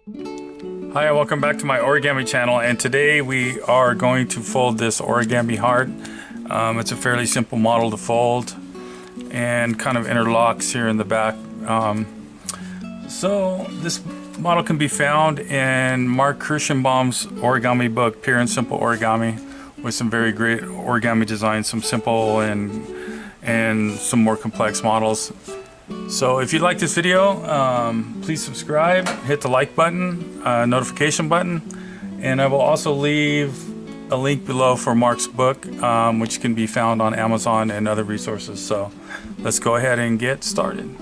Hi, welcome back to my origami channel, and today we are going to fold this Origami Heart. It's a fairly simple model to fold and kind of interlocks here in the back. So this model can be found in Marc Kirschenbaum's origami book, Pure and Simple Origami, with some very great origami designs, some simple and some more complex models. So if you like this video, please subscribe, hit the like button, notification button, and I will also leave a link below for Marc's book, which can be found on Amazon and other resources. So let's go ahead and get started.